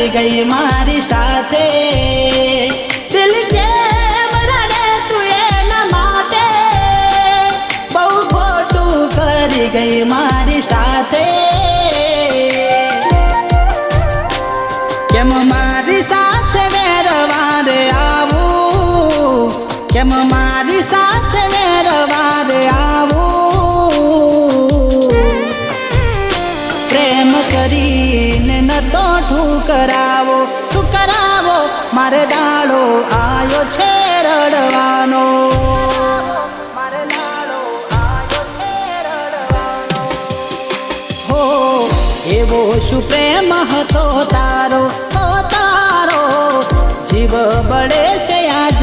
કરી ગઈ મારી સાથે દિલ કેમ રડે તું એના માટે બહુ ખોટું કરી ગઈ મારી સાથે કેમ મારી સાથે વેરવારે આવું કેમ મારી સાથે વેરવારે આવું પ્રેમ કરીને ન તો ઠુકરાવો ઠુકરાવો મારે દાડો આયો છે રડવાનો મારે દાડો આયો છે રડવાનો હો એવો શું પ્રેમ હતો તારો જીવ બળે છે આજ